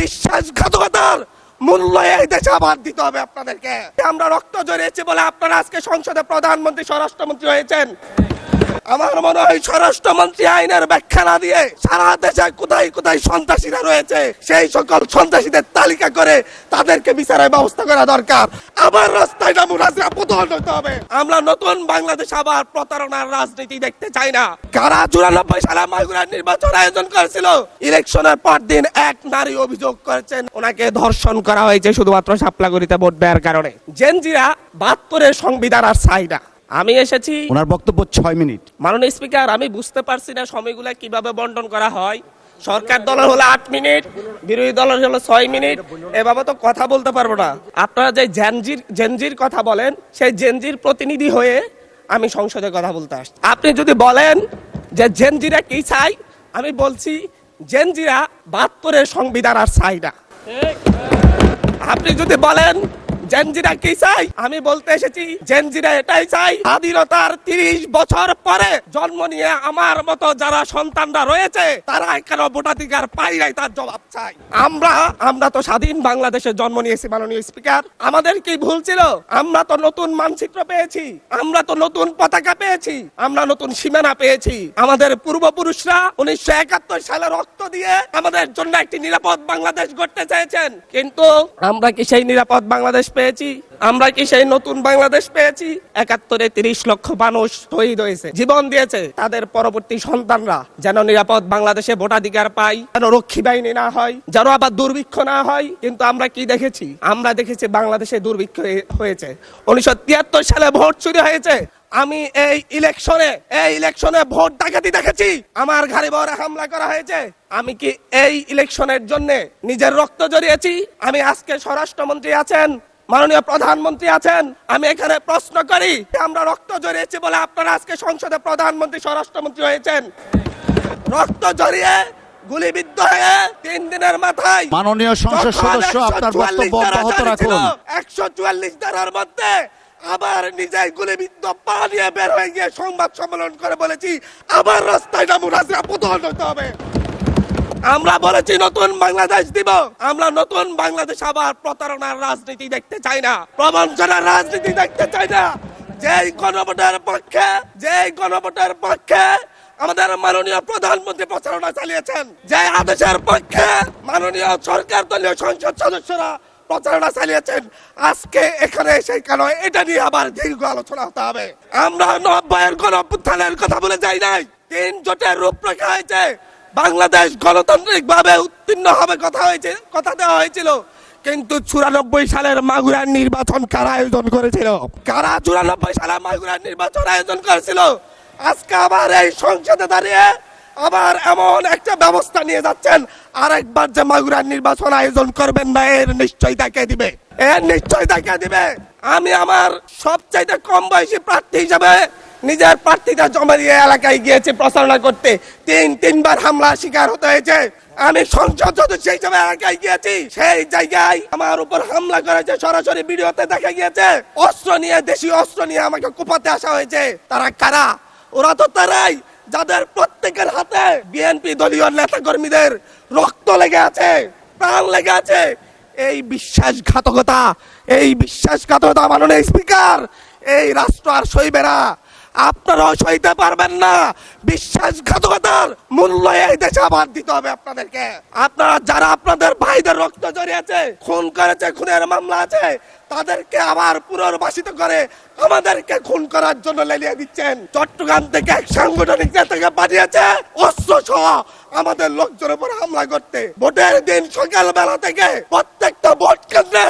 বিশ্বাসঘাতকতার মূল্য এই দেশে আবার দিতে হবে আপনাদেরকে। আমরা রক্ত জড়িয়েছি বলে আপনারা আজকে সংসদে প্রধানমন্ত্রী স্বরাষ্ট্রমন্ত্রী হয়েছেন। আমার মনে হয় স্বরাষ্ট্রমন্ত্রী আইনের ব্যাখ্যা না দিয়ে সারা দেশে কোথায় কোথায় সন্ত্রাসীরা রয়েছে সেই সকল সন্ত্রাসীদের তালিকা করে তাদেরকে বিচারের ব্যবস্থা করা দরকার। আবার রাস্তায় নামুন, হাসিনা পতন হতে হবে। আমরা নতুন বাংলাদেশ আবার প্রতারণার রাজনীতি দেখতে চাই না। কারা 94 সালে মাগুরার নির্বাচন আয়োজন করেছিল, ইলেকশনের পর দিন এক নারী অভিযোগ করেছেন ওনাকে ধর্ষণ করা হয়েছে শুধুমাত্র শাপলাগুড়িতে ভোট দেওয়ার কারণে। জেনজিরা 72-এর সংবিধান আর চাই না। আমি এসেছি, ওনার বক্তব্য 6 মিনিট। মাননীয় স্পিকার, আমি বুঝতে পারছি না সময়গুলো কিভাবে বন্টন করা হয়। সরকার দলের হলো 8 মিনিট, বিরোধী দলের হলো 6 মিনিট। এভাবে তো কথা বলতে পারবো না। আপনারা যে জেনজির কথা বলেন, সেই জেনজির প্রতিনিধি হয়ে আমি সংসদে কথা বলতে আসছি। আপনি যদি বলেন যে জেনজিরা কি চাই, আমি বলছি জেনজিরা 72-এর সংবিধান আর চাই না। আপনি যদি বলেন জেনজিরা কি চাই, আমি বলতে এসেছি জেনজিরা এটাই চাই, স্বাধীনতার 30 বছর পরে জন্ম নিয়ে আমার মতো যারা সন্তানরা রয়েছে তারা কেন ভোটাধিকার পাই নাই তার জবাব চাই। আমরা তো স্বাধীন বাংলাদেশে জন্ম নিয়েছি মাননীয় স্পিকার। আমাদের কি ভুল ছিল? আমরা তো নতুন মানচিত্র পেয়েছি, আমরা তো নতুন পতাকা পেয়েছি, আমরা নতুন সীমানা পেয়েছি। আমাদের পূর্বপুরুষরা 1971 সালে রক্ত দিয়ে আমাদের জন্য একটি নিরাপদ বাংলাদেশ গড়তে চেয়েছেন, কিন্তু আমরা কি সেই নিরাপদ বাংলাদেশ পেয়েছি? আমরা কি সেই নতুন বাংলাদেশ পেয়েছি? 71-এ 30 লক্ষ মানুষ শহীদ হয়েছে, জীবন দিয়েছে। তাদের পরবর্তী সন্তানরা যেন নিরাপদ বাংলাদেশে ভোটাধিকার পায়, যেন রক্ষী বাহিনী না হয়, যেন আবার দুর্ভিক্ষ না হয়। কিন্তু আমরা কি দেখেছি? আমরা দেখেছি বাংলাদেশে দুর্ভিক্ষ হয়েছে। 1973 সালে ভোট চুরি হয়েছে। আমি এই ইলেকশনে ভোট ডাকাতি দেখেছি। আমার ঘরে বড় হামলা করা হয়েছে। আমি কি এই ইলেকশনের জন্য নিজের রক্ত জড়িয়েছি? আমি আজকে স্বরাষ্ট্রমন্ত্রী আছেন, মাননীয় প্রধানমন্ত্রী আছেন, আমি এখানে প্রশ্ন করি, আমরা রক্ত জড়িয়েছি বলে আপনারা আজকে সংসদে প্রধানমন্ত্রী স্বরাষ্ট্রমন্ত্রী হয়েছেন। রক্ত জড়িয়ে গুলিবিদ্ধ হয়ে 3 দিনের মাথায় মাননীয় সংসদ সদস্য আপনার বক্তব্য অব্যাহত রাখুন। 144 ধারার মধ্যে আবার নিজে গুলিবিদ্ধ পা নিয়ে বের হয়ে গিয়ে সংবাদ সম্মেলন করে বলেছি আবার রাস্তায় নামুন, হাসিনা পতন হতে হবে। আমরা বলেছি নতুন বাংলাদেশ দিব। আমরা নতুন বাংলাদেশ আবার প্রতারণার রাজনীতি দেখতে চাই না, প্রবঞ্চনার রাজনীতি দেখতে চাই না। যেই গণভোটের পক্ষে আমাদের মাননীয় প্রধানমন্ত্রী প্রচারণা চালিয়েছেন, যে আদেশের পক্ষে মাননীয় সরকার দলীয় সংসদ সদস্যরা প্রচারণা চালিয়েছেন, আজকে এখানে সেই কারণে এটা নিয়ে আবার দীর্ঘ আলোচনা হতে হবে। আমরা 90-এর গণঅভ্যুত্থানের কথা বলে যাই নাই। 3 জোটের রূপরেখা হয়েছে, বাংলাদেশ গণতান্ত্রিক ভাবে উত্তীর্ণ হবে কথা দেওয়া হয়েছিল। কিন্তু 94 সালের মাগুরার নির্বাচন কারা আয়োজন করেছিল? কারা 94 সালে মাগুরার নির্বাচন আয়োজন করেছিল? আজকে আবার এই সংসদে দাঁড়িয়ে আবার এমন একটা ব্যবস্থা নিয়ে যাচ্ছেন, আরেকবার যে মাগুরার নির্বাচন আয়োজন করবেন না, এর নিশ্চয় দেখা দিবে। আমি আমার সবচাইতে কম বয়সী প্রার্থী হিসেবে নিজের প্রার্থীটা জমা দিয়ে এলাকায় গিয়েছি প্রচারণা করতে। 3বার হামলা শিকার হতে হয়েছে। আমি সংসদ সদস্য হিসেবে এলাকায় গিয়েছি, সেই জায়গায় আমার উপর হামলা করেছে, সরাসরি ভিডিওতে দেখা গিয়েছে। দেশীয় অস্ত্র নিয়ে আমাকে কোপাতে আসা হয়েছে। তারা কারা? ওরা তো তারাই যাদের প্রত্যেকের হাতে বিএনপি দলীয় নেতা কর্মীদের রক্ত লেগে আছে, প্রাণ লেগে আছে। এই বিশ্বাসঘাতকতা মাননীয় স্পিকার, এই রাষ্ট্র আর সইবে না, আপনারাও সইতে পারবেন না। বিশ্বাসঘাতকতার মূল্য এই দেশে আবার দিতে হবে আপনাদেরকে। আপনারা যারা আপনাদের ভাইদের রক্ত জড়িয়েছে, খুন করেছে, খুনের মামলা আছে, তাদেরকে আবার পুনর্বাসিত করে আমাদেরকে খুন করার জন্য লেলিয়ে দিচ্ছেন। চট্টগ্রাম থেকে এক সাংগঠনিক নেতাকে পাঠিয়েছে অস্ত্র সহ আমাদের লোকজনের উপর হামলা করতে। ভোটের দিন সকালবেলা থেকে প্রত্যেকটা ভোট কেন্দ্রে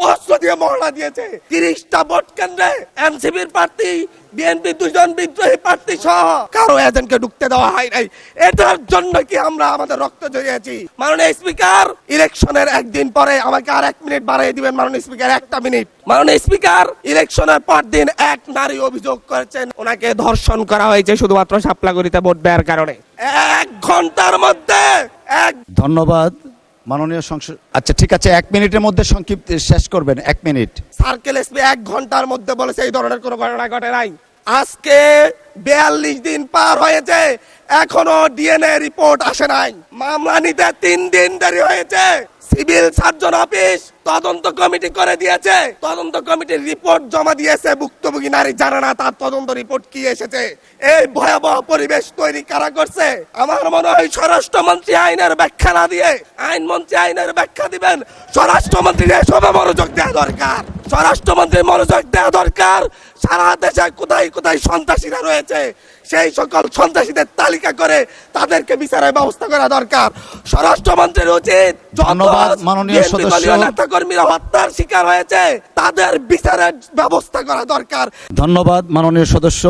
অস্ত্র দিয়ে মহড়া দিয়েছে। 30টা ভোট কেন্দ্রে এনসিপির প্রার্থী, বিএনপি 2 জন বিদ্রোহী প্রার্থী সহ কারো এজেন্টকে ঢুকতে দেওয়া হয় নাই। এটার জন্য কি আমরা আমাদের রক্ত জড়িয়েছি? মাননীয় স্পিকার, ইলেকশনের একদিন পরে আমাকে আর 1 মিনিট বাড়িয়ে দিবেন মাননীয় স্পিকার, 1টা মিনিট। মাননীয় স্পিকার, ইলেকশনের পর দিন এক নারী অভিযোগ করেছেন ওনাকে ধর্ষণ করা হয়েছে শুধুমাত্র শাপলাগুড়িতে ভোট দেওয়ার কারণে। 1 ঘন্টার মধ্যে ধন্যবাদ মাননীয় সংসদ। আচ্ছা ঠিক আছে, 1 মিনিটের মধ্যে সংক্ষিপ্ত শেষ করবেন। 1 মিনিট। সার্কেল এসপি 1 ঘন্টার মধ্যে বলেছে এই ধরনের কোনো ঘটনা ঘটে নাই। আজকে 42 দিন পার হয়েছে, এখনো ডিএনএ রিপোর্ট আসে নাই। মামলা নিতে 3 দিন দেরি হয়েছে। সিভিল সার্জন অফিস তদন্ত কমিটি করে দিয়েছে, তদন্ত কমিটির রিপোর্ট জমা দিয়েছে, ভুক্তভোগী নারী জানে না তার তদন্ত রিপোর্ট কি এসেছে। এই ভয়াবহ পরিবেশ তৈরি কারা করছে? আমার মনে হয় স্বরাষ্ট্রমন্ত্রী আইনের ব্যাখ্যা না দিয়ে আইনমন্ত্রী আইনের ব্যাখ্যা দিবেন। স্বরাষ্ট্রমন্ত্রীর এসবে মনোযোগ দেওয়া দরকার, স্বরাষ্ট্রমন্ত্রীর মনোযোগ দেওয়া দরকার। সারা দেশে কোথায় কোথায় সন্ত্রাসীরা রয়েছে সেই সকল সন্ত্রাসীদের তালিকা করে তাদেরকে বিচারের ব্যবস্থা করা দরকার। স্বরাষ্ট্রমন্ত্রীর উচিত ধন্যবাদ মাননীয় সদস্য। নেতা কর্মীরা হত্যার শিকার হয়েছে তাদের বিচারের ব্যবস্থা করা দরকার। ধন্যবাদ মাননীয় সদস্য।